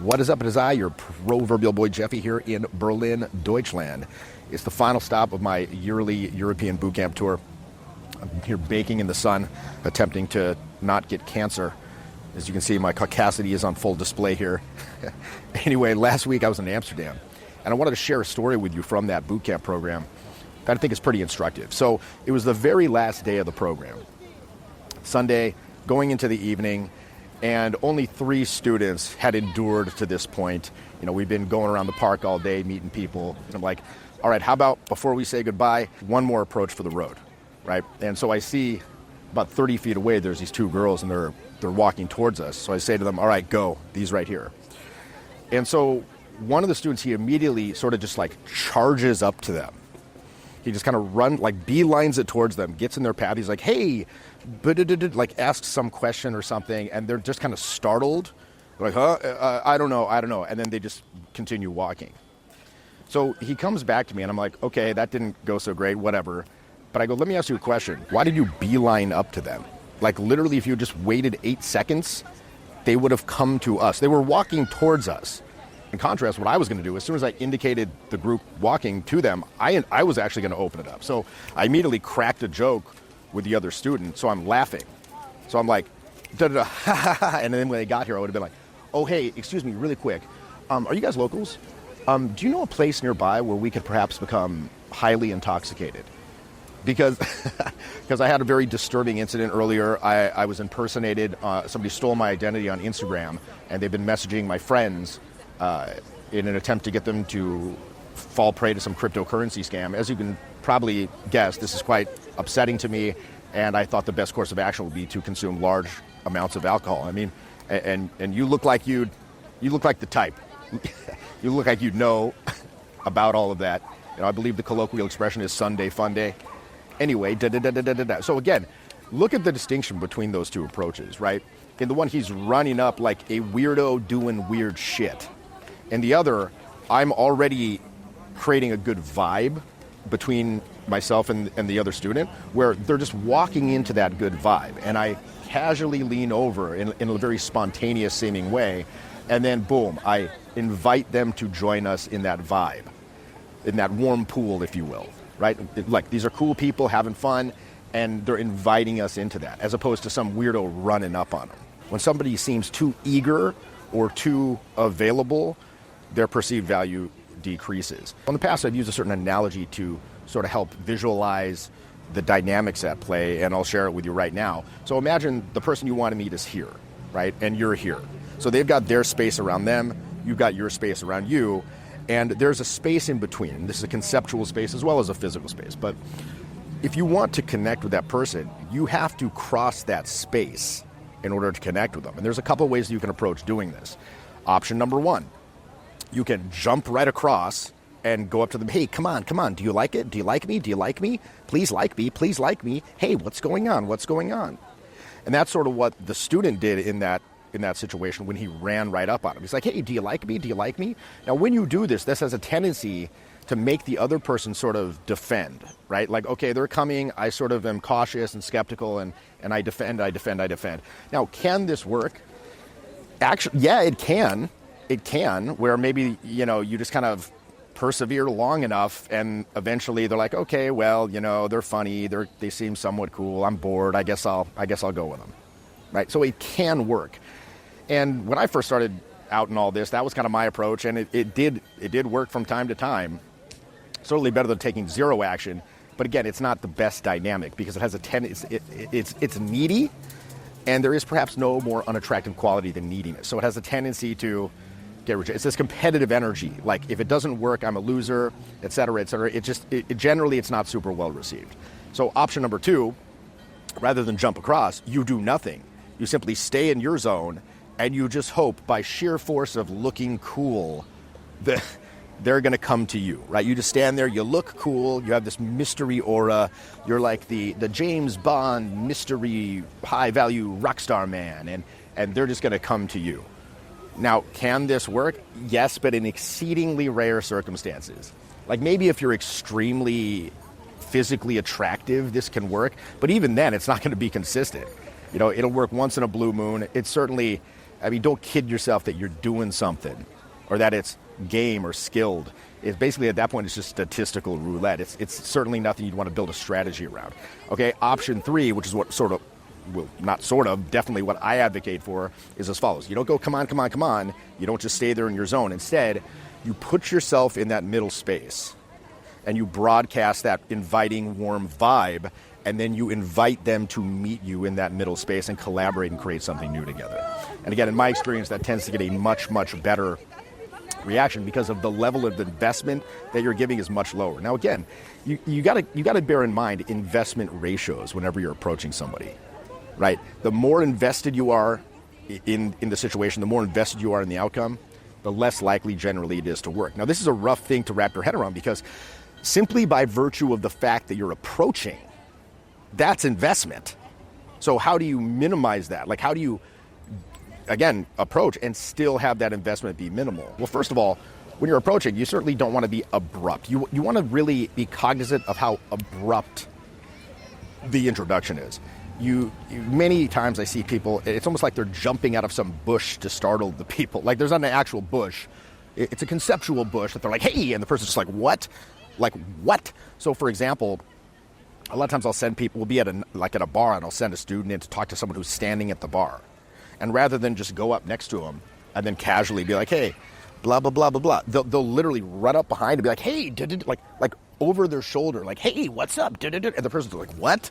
What is up? It is I, your proverbial boy Jeffy, here in Berlin, Deutschland. It's the final stop of my yearly European boot camp tour. I'm here baking in the sun, attempting to not get cancer. As you can see, my caucasity is on full display here. Anyway, last week I was in Amsterdam, and I wanted to share a story with you from that boot camp program that I think is pretty instructive. So it was the very last day of the program, Sunday, going into the evening, and only 3 students had endured to this point. You know, we've been going around the park all day, meeting people. And I'm like, all right, how about before we say goodbye, one more approach for the road, right? And so I see about 30 feet away, there's these 2 girls, and they're walking towards us. So I say to them, all right, go, these right here. And so one of the students, he immediately sort of just like charges up to them. He just kind of beelines it towards them, gets in their path. He's like, hey, like asks some question or something, and they're just kind of startled. They're like, huh? I don't know. And then they just continue walking. So he comes back to me, and I'm like, okay, that didn't go so great, whatever. But I go, let me ask you a question. Why did you beeline up to them? Like literally, if you just waited 8 seconds, they would have come to us. They were walking towards us. In contrast, what I was going to do, as soon as I indicated the group walking to them, I was actually going to open it up. So I immediately cracked a joke with the other student, so I'm laughing. So I'm like, da-da-da, ha, ha, ha. And then when they got here, I would have been like, oh, hey, excuse me, really quick. Are you guys locals? Do you know a place nearby where we could perhaps become highly intoxicated? Because I had a very disturbing incident earlier. I was impersonated. Somebody stole my identity on Instagram, and they've been messaging my friends in an attempt to get them to fall prey to some cryptocurrency scam. As you can probably guess, this is quite upsetting to me, and I thought the best course of action would be to consume large amounts of alcohol. I mean, and you look like you look like the type. You look like you'd know about all of that. You know, I believe the colloquial expression is Sunday fun day. Anyway, So again, look at the distinction between those 2 approaches, right? In the one, he's running up like a weirdo doing weird shit. And the other, I'm already creating a good vibe between myself and the other student, where they're just walking into that good vibe. And I casually lean over in a very spontaneous seeming way, and then boom, I invite them to join us in that vibe, in that warm pool, if you will, right? Like, these are cool people having fun, and they're inviting us into that, as opposed to some weirdo running up on them. When somebody seems too eager or too available, their perceived value decreases. In the past, I've used a certain analogy to sort of help visualize the dynamics at play, and I'll share it with you right now. So imagine the person you want to meet is here, right? And you're here. So they've got their space around them, you've got your space around you, and there's a space in between. This is a conceptual space as well as a physical space. But if you want to connect with that person, you have to cross that space in order to connect with them. And there's a couple of ways you can approach doing this. Option number 1, you can jump right across and go up to them. Hey, come on. Do you like it? Do you like me? Do you like me? Please like me. Please like me. Hey, what's going on? What's going on? And that's sort of what the student did in that situation when he ran right up on him. He's like, hey, do you like me? Do you like me? Now, when you do this has a tendency to make the other person sort of defend, right? Like, okay, they're coming. I sort of am cautious and skeptical, and I defend. Now, can this work? Actually, yeah, it can. It can, where maybe, you just kind of persevere long enough, and eventually they're like, okay, well, they're funny. They seem somewhat cool. I'm bored. I guess I'll go with them, right? So it can work. And when I first started out in all this, that was kind of my approach, and it did work from time to time. Certainly better than taking zero action, but again, it's not the best dynamic because it has a tendency. It's needy, and there is perhaps no more unattractive quality than neediness. So it has a tendency to get rejected. It's this competitive energy. Like, if it doesn't work, I'm a loser, et cetera, et cetera. Generally, it's not super well received. So option number 2, rather than jump across, you do nothing. You simply stay in your zone, and you just hope by sheer force of looking cool that they're going to come to you, right? You just stand there, you look cool, you have this mystery aura, you're like the James Bond mystery high-value rock star man, and they're just going to come to you. Now, can this work? Yes, but in exceedingly rare circumstances. Like, maybe if you're extremely physically attractive, this can work, but even then, it's not going to be consistent. It'll work once in a blue moon. It's certainly I mean, don't kid yourself that you're doing something or that it's game or skilled. It's basically at that point, it's just statistical roulette. It's certainly nothing you'd want to build a strategy around. Okay, option 3, which is what definitely what I advocate for, is as follows. You don't go, come on, come on, come on. You don't just stay there in your zone. Instead, you put yourself in that middle space and you broadcast that inviting, warm vibe, and then you invite them to meet you in that middle space and collaborate and create something new together. And again, in my experience, that tends to get a much, much better reaction because of the level of investment that you're giving is much lower. Now, again, you gotta bear in mind investment ratios whenever you're approaching somebody, right? The more invested you are in the situation, the more invested you are in the outcome, the less likely generally it is to work. Now, this is a rough thing to wrap your head around because simply by virtue of the fact that you're approaching, that's investment. So how do you minimize that? Like, how do you, again, approach and still have that investment be minimal? Well, first of all, when you're approaching, you certainly don't want to be abrupt. You want to really be cognizant of how abrupt the introduction is. Many times I see people, it's almost like they're jumping out of some bush to startle the people. Like, there's not an actual bush. It's a conceptual bush that they're like, hey, and the person's just like, what? Like, what? So, for example, a lot of times I'll send people, we'll be at a bar, and I'll send a student in to talk to someone who's standing at the bar. And rather than just go up next to them and then casually be like, hey, blah, blah, blah, blah, blah, they'll literally run up behind and be like, hey, like over their shoulder, like, hey, what's up? And the person's like, what?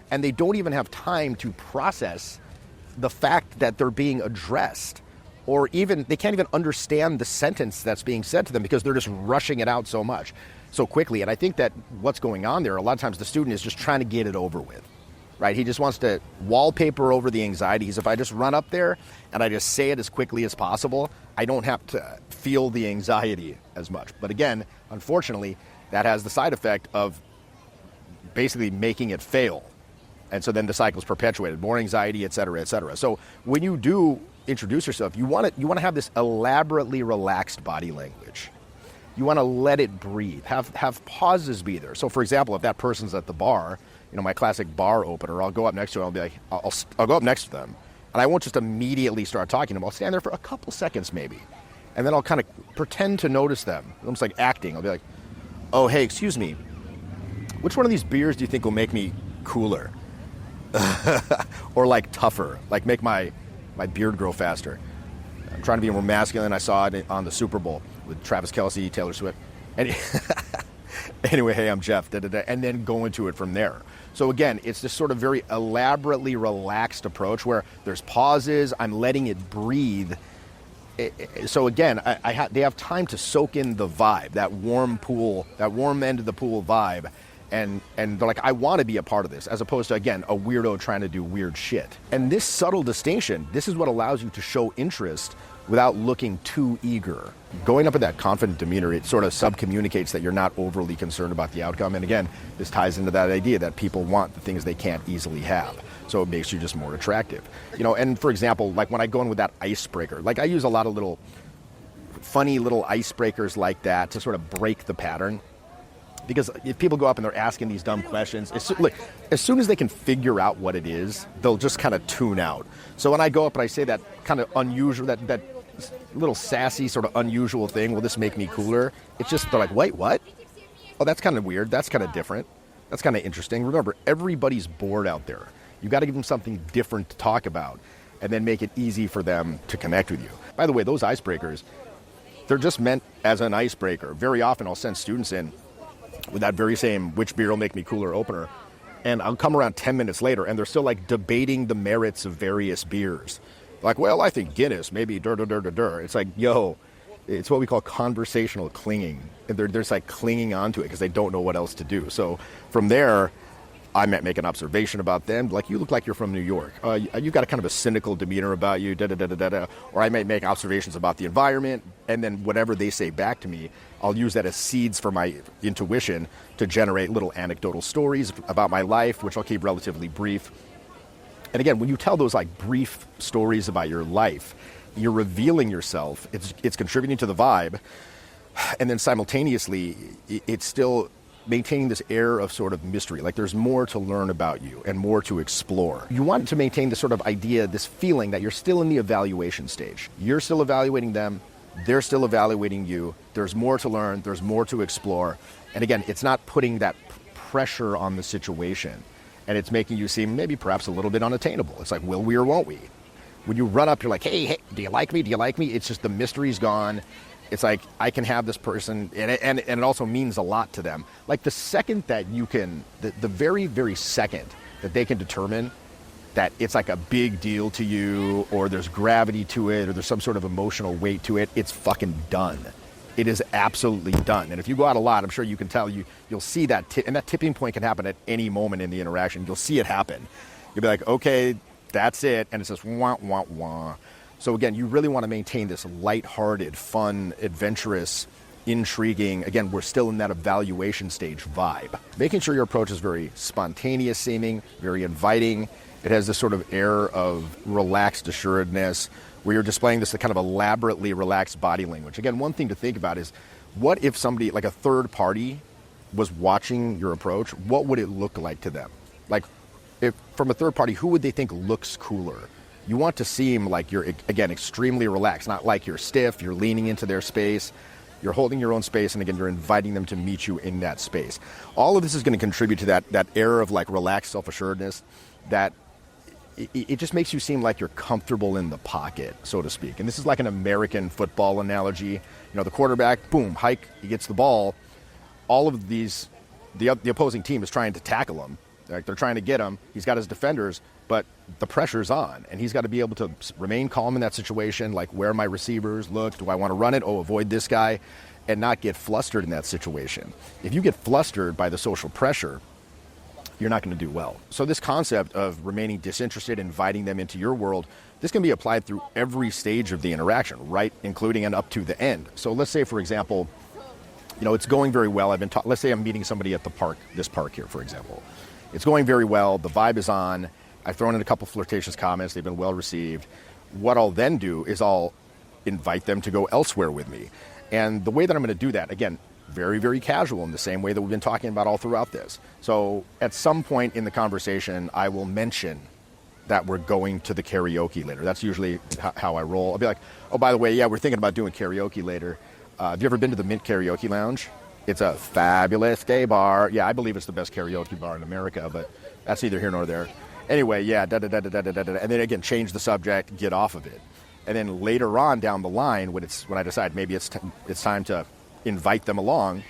And they don't even have time to process the fact that they're being addressed, or even they can't even understand the sentence that's being said to them because they're just rushing it out so much, so quickly. And I think that what's going on there, a lot of times the student is just trying to get it over with, right? He just wants to wallpaper over the anxieties. If I just run up there and I just say it as quickly as possible, I don't have to feel the anxiety as much. But again, unfortunately, that has the side effect of basically making it fail. And so then the cycle is perpetuated, more anxiety, et cetera, et cetera. So when you do introduce yourself, you want to have this elaborately relaxed body language. You want to let it breathe, have pauses be there. So for example, if that person's at the bar, my classic bar opener, I'll go up next to them, I'll be like, I'll go up next to them, and I won't just immediately start talking to them. I'll stand there for a couple seconds maybe, and then I'll kind of pretend to notice them, almost like acting. I'll be like, oh, hey, excuse me, which one of these beers do you think will make me cooler? Or like tougher, like make my beard grow faster. I'm trying to be more masculine. I saw it on the Super Bowl with Travis Kelce, Taylor Swift. Anyway, hey, I'm Jeff, and then go into it from there. So again, it's this sort of very elaborately relaxed approach where there's pauses, I'm letting it breathe. So again, they have time to soak in the vibe, that warm end of the pool vibe. And they're like, I want to be a part of this, as opposed to, again, a weirdo trying to do weird shit. And this subtle distinction, this is what allows you to show interest without looking too eager. Going up with that confident demeanor, it sort of subcommunicates that you're not overly concerned about the outcome. And again, this ties into that idea that people want the things they can't easily have. So it makes you just more attractive. And for example, like when I go in with that icebreaker, like I use a lot of funny little icebreakers like that to sort of break the pattern. Because if people go up and they're asking these dumb questions, as soon as they can figure out what it is, they'll just kind of tune out. So when I go up and I say that kind of unusual, that little sassy sort of unusual thing, will this make me cooler? It's just, they're like, wait, what? Oh, that's kind of weird. That's kind of different. That's kind of interesting. Remember, everybody's bored out there. You got to give them something different to talk about and then make it easy for them to connect with you. By the way, those icebreakers, they're just meant as an icebreaker. Very often I'll send students in with that very same which beer will make me cooler opener, and I'll come around 10 minutes later and they're still like debating the merits of various beers. Like, well, I think Guinness, maybe It's like, yo, it's what we call conversational clinging. And they're just like clinging onto it because they don't know what else to do. So from there, I might make an observation about them, like, you look like you're from New York. You've got a kind of a cynical demeanor about you, Or I might make observations about the environment, and then whatever they say back to me, I'll use that as seeds for my intuition to generate little anecdotal stories about my life, which I'll keep relatively brief. And again, when you tell those like brief stories about your life, you're revealing yourself. It's contributing to the vibe, and then simultaneously, it's still maintaining this air of sort of mystery, like there's more to learn about you and more to explore. You want to maintain this sort of idea, this feeling that you're still in the evaluation stage. You're still evaluating them, they're still evaluating you. There's more to learn, there's more to explore. And again, it's not putting that pressure on the situation, and it's making you seem maybe perhaps a little bit unattainable. It's like, will we or won't we? When you run up, you're like, hey, do you like me? Do you like me? It's just the mystery's gone. It's like, I can have this person, and it also means a lot to them. Like the second that you can, the very, very second that they can determine that it's like a big deal to you, or there's gravity to it, or there's some sort of emotional weight to it, it's fucking done. It is absolutely done. And if you go out a lot, I'm sure you can tell, you'll see that, and that tipping point can happen at any moment in the interaction. You'll see it happen. You'll be like, okay, that's it. And it says, wah, wah, wah. So again, you really want to maintain this lighthearted, fun, adventurous, intriguing, again, we're still in that evaluation stage vibe. Making sure your approach is very spontaneous seeming, very inviting. It has this sort of air of relaxed assuredness where you're displaying this kind of elaborately relaxed body language. Again, one thing to think about is, what if somebody, like a third party, was watching your approach? What would it look like to them? Like, if from a third party, who would they think looks cooler? You want to seem like you're, again, extremely relaxed, not like you're stiff, you're leaning into their space, you're holding your own space, and again, you're inviting them to meet you in that space. All of this is going to contribute to that air of like relaxed self-assuredness that it just makes you seem like you're comfortable in the pocket, so to speak. And this is like an American football analogy. You know, the quarterback, boom, hike, he gets the ball. All of these, the opposing team is trying to tackle him. Like they're trying to get him. He's got his defenders, but the pressure's on, and he's got to be able to remain calm in that situation. Like, where are my receivers? Look, do I want to run it? Oh, avoid this guy, and not get flustered in that situation. If you get flustered by the social pressure, you're not going to do well. So this concept of remaining disinterested, inviting them into your world, this can be applied through every stage of the interaction, right, including and up to the end. So let's say, for example, you know, it's going very well. Let's say I'm meeting somebody at the park, this park here, for example. It's going very well. The vibe is on. I've thrown in a couple flirtatious comments. They've been well received. What I'll then do is I'll invite them to go elsewhere with me. And the way that I'm going to do that, again, very, very casual, in the same way that we've been talking about all throughout this. So at some point in the conversation, I will mention that we're going to the karaoke later. That's usually how I roll. I'll be like, oh, by the way, yeah, we're thinking about doing karaoke later. Have you ever been to the Mint Karaoke Lounge? It's a fabulous gay bar. Yeah, I believe it's the best karaoke bar in America, but that's neither here nor there. Anyway, yeah, da-da-da-da-da-da-da. And then again, change the subject, get off of it. And then later on down the line, when I decide maybe it's time to invite them along,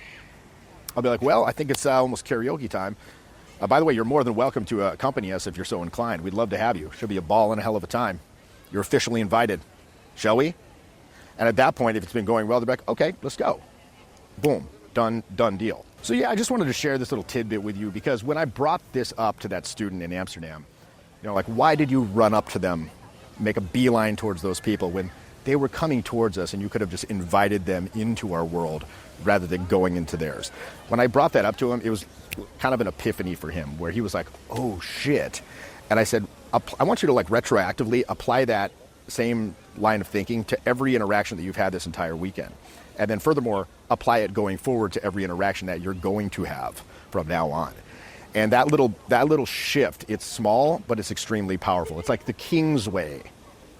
I'll be like, well, I think it's almost karaoke time. By the way, you're more than welcome to accompany us if you're so inclined. We'd love to have you. Should be a ball and a hell of a time. You're officially invited. Shall we? And at that point, if it's been going well, they're like, okay, let's go. Boom. Done deal. So yeah, I just wanted to share this little tidbit with you, because when I brought this up to that student in Amsterdam, you know, like, why did you run up to them, make a beeline towards those people when they were coming towards us and you could have just invited them into our world rather than going into theirs? When I brought that up to him, it was kind of an epiphany for him, where he was like, oh shit. And I said, I want you to like retroactively apply that same line of thinking to every interaction that you've had this entire weekend. And then furthermore, apply it going forward to every interaction that you're going to have from now on. And that little shift, it's small, but it's extremely powerful. It's like the king's way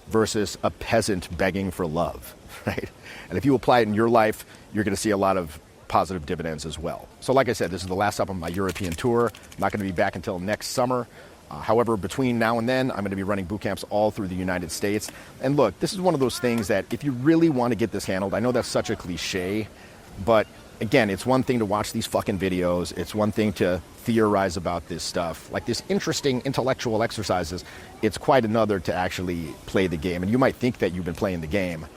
versus a peasant begging for love, right? And if you apply it in your life, you're going to see a lot of positive dividends as well. So like I said, this is the last stop on my European tour. I'm not going to be back until next summer. However, between now and then, I'm going to be running boot camps all through the United States. And look, this is one of those things that if you really want to get this handled, I know that's such a cliche, but again, it's one thing to watch these fucking videos. It's one thing to theorize about this stuff, like this interesting intellectual exercises. It's quite another to actually play the game. And you might think that you've been playing the game,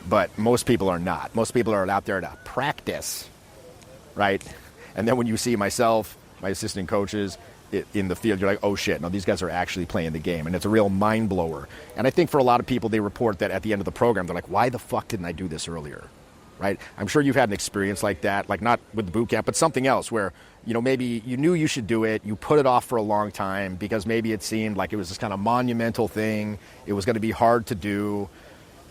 but most people are not. Most people are out there to practice, right? And then when you see myself, my assistant coaches, in the field, you're like, oh shit, no, these guys are actually playing the game. And it's a real mind blower. And I think for a lot of people, they report that at the end of the program, they're like, why the fuck didn't I do this earlier? Right? I'm sure you've had an experience like that, like not with the boot camp, but something else where, you know, maybe you knew you should do it. You put it off for a long time because maybe it seemed like it was this kind of monumental thing. It was going to be hard to do.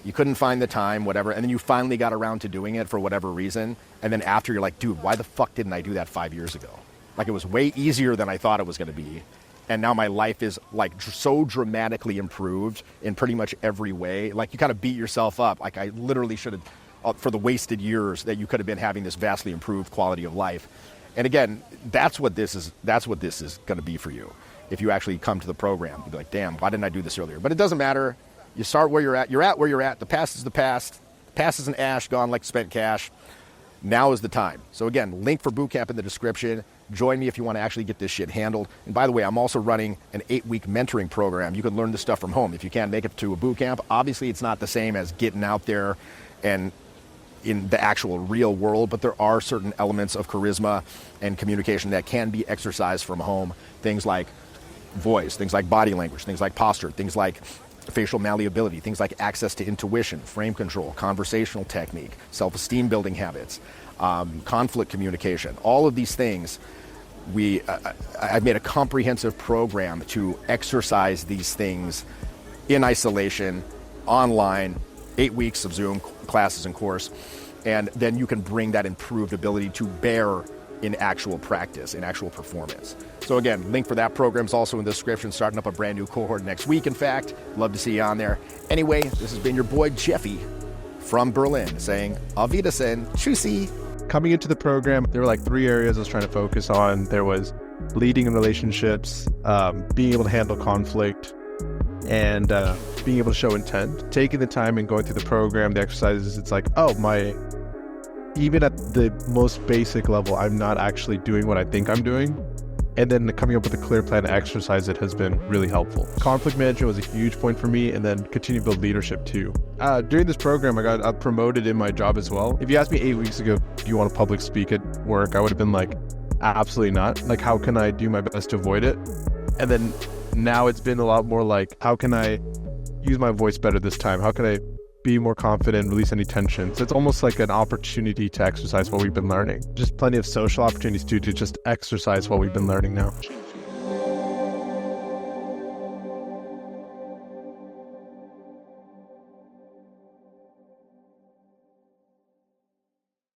You couldn't find the time, whatever, and then you finally got around to doing it for whatever reason. And then after, you're like, dude, why the fuck didn't I do that 5 years ago? Like, it was way easier than I thought it was going to be. And now my life is like so dramatically improved in pretty much every way. Like, you kind of beat yourself up. Like, I literally should have, for the wasted years that you could have been having this vastly improved quality of life. And again, that's what this is going to be for you. If you actually come to the program, you'll be like, damn, why didn't I do this earlier? But it doesn't matter. You start where you're at. You're at where you're at. The past is the past. Past is an ash, gone like spent cash. Now is the time. So again, link for bootcamp in the description. Join me if you want to actually get this shit handled. And by the way, I'm also running an 8-week mentoring program. You can learn this stuff from home. If you can't make it to a bootcamp, obviously it's not the same as getting out there and in the actual real world, but there are certain elements of charisma and communication that can be exercised from home. Things like voice, things like body language, things like posture, things like facial malleability, things like access to intuition, frame control, conversational technique, self-esteem building habits, conflict communication. All of these things, I've made a comprehensive program to exercise these things in isolation, online, 8 weeks of Zoom classes and course, and then you can bring that improved ability to bear in actual practice, in actual performance. So again, link for that program is also in the description, starting up a brand new cohort next week, in fact. Love to see you on there. Anyway, this has been your boy Jeffy from Berlin saying, Auf Wiedersehen, tschüssi. Coming into the program, there were like 3 areas I was trying to focus on. There was leading in relationships, being able to handle conflict, and being able to show intent. Taking the time and going through the program, the exercises, it's like, even at the most basic level, I'm not actually doing what I think I'm doing. And then coming up with a clear plan to exercise it has been really helpful. Conflict management was a huge point for me, and then continue to build leadership too. During this program, I got promoted in my job as well. If you asked me 8 weeks ago, do you want to public speak at work? I would have been like, absolutely not. Like, how can I do my best to avoid it? And then now it's been a lot more like, how can I use my voice better this time? How can I be more confident, release any tension? So it's almost like an opportunity to exercise what we've been learning. Just plenty of social opportunities too, to just exercise what we've been learning now.